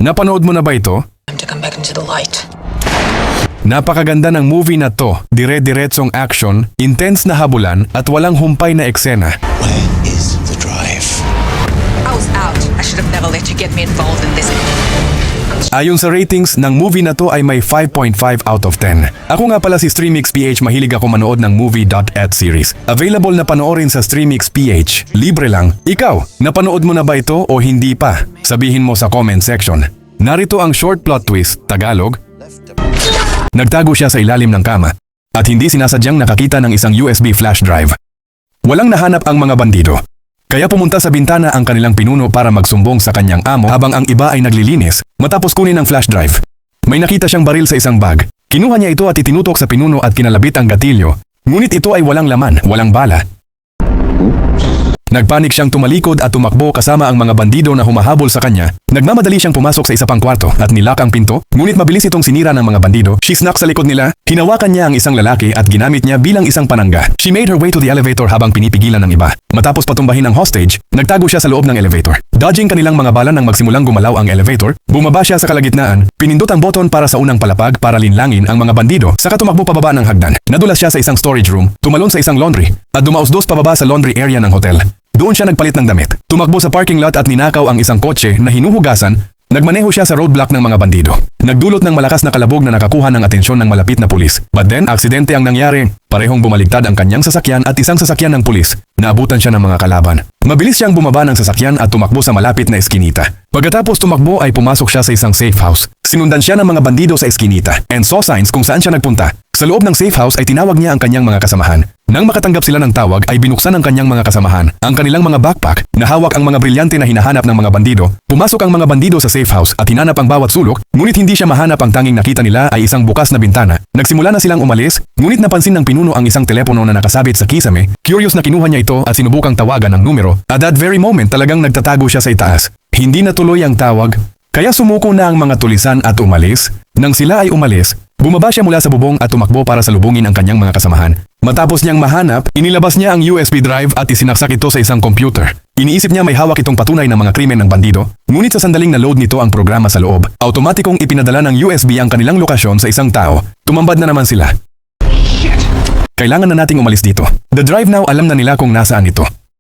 Napanood mo na ba ito? Time to come back into the light. Napakaganda ng movie na to. Dire-diretsong action, intense na habulan at walang humpay na eksena. Where is the drive? I was out. I should have never let you get me involved in this. Ayon sa ratings ng movie na to ay may 5.5 out of 10. Ako nga pala si Streamix PH, mahilig ako manood ng movie.at series. Available na panoorin sa Streamix PH. Libre lang. Ikaw, napanood mo na ba ito o hindi pa? Sabihin mo sa comment section. Narito ang short plot twist, Tagalog. Nagtago siya sa ilalim ng kama at hindi sinasadyang nakakita ng isang USB flash drive. Walang nahanap ang mga bandido. Kaya pumunta sa bintana ang kanilang pinuno para magsumbong sa kanyang amo habang ang iba ay naglilinis matapos kunin ang flash drive. May nakita siyang baril sa isang bag. Kinuha niya ito at itinutok sa pinuno at kinalabit ang gatilyo. Ngunit ito ay walang laman, walang bala. Nagpanik siyang tumalikod at tumakbo kasama ang mga bandido na humahabol sa kanya. Nagmamadali siyang pumasok sa isa pang kwarto at nilak ang pinto, ngunit mabilis itong sinira ng mga bandido. She snuck sa likod nila, hinawakan niya ang isang lalaki at ginamit niya bilang isang panangga. She made her way to the elevator habang pinipigilan ng iba. Matapos patumbahin ang hostage, nagtago siya sa loob ng elevator. Dodging kanilang mga bala nang magsimulang gumalaw ang elevator, bumaba siya sa kalagitnaan, pinindot ang button para sa unang palapag para linlangin ang mga bandido, saka tumakbo pababa ng hagdan. Nadulas siya sa isang storage room, tumalon sa isang laundry, at dumausdos pababa sa laundry area ng hotel. Doon siya nagpalit ng damit. Tumakbo sa parking lot at ninakaw ang isang kotse na hinuhugasan. Nagmaneho siya sa roadblock ng mga bandido. Nagdulot ng malakas na kalabog na nakakuha ng atensyon ng malapit na pulis. But then, aksidente ang nangyari. Parehong bumaligtad ang kanyang sasakyan at isang sasakyan ng pulis. Naabutan siya ng mga kalaban. Mabilis siyang bumaba ng sasakyan at tumakbo sa malapit na eskinita. Pagkatapos tumakbo ay pumasok siya sa isang safe house. Sinundan siya ng mga bandido sa eskinita and saw signs kung saan siya nagpunta. Sa loob ng safe house ay tinawag niya ang kanyang mga kasamahan. Nang makatanggap sila ng tawag ay binuksan ng kanyang mga kasamahan ang kanilang mga backpack na hawak ang mga brilyante na hinahanap ng mga bandido. Pumasok ang mga bandido sa safe house at hinanap ang bawat sulok, ngunit hindi siya mahanap. Ang tanging nakita nila ay isang bukas na bintana. Nagsimula na silang umalis, ngunit napansin ng pinuno ang isang telepono na nakasabit sa kisame. Curious na kinuha niya ito at sinubukang tawagan ng numero. At that very moment talagang nagtatago siya sa itaas. Hindi natuloy ang tawag, kaya sumuko na ang mga tulisan at umalis. Nang sila ay umalis, bumaba siya mula sa bubong at tumakbo para salubungin ang kanyang mga kasamahan. Matapos niyang mahanap, inilabas niya ang USB drive at isinaksak ito sa isang computer. Iniisip niya may hawak itong patunay ng mga krimen ng bandido, ngunit sa sandaling na-load nito ang programa sa loob, automatikong ipinadala ng USB ang kanilang lokasyon sa isang tao. Tumambad na naman sila. Kailangan na nating umalis dito. The drive now, alam na nila kung nasaan ito.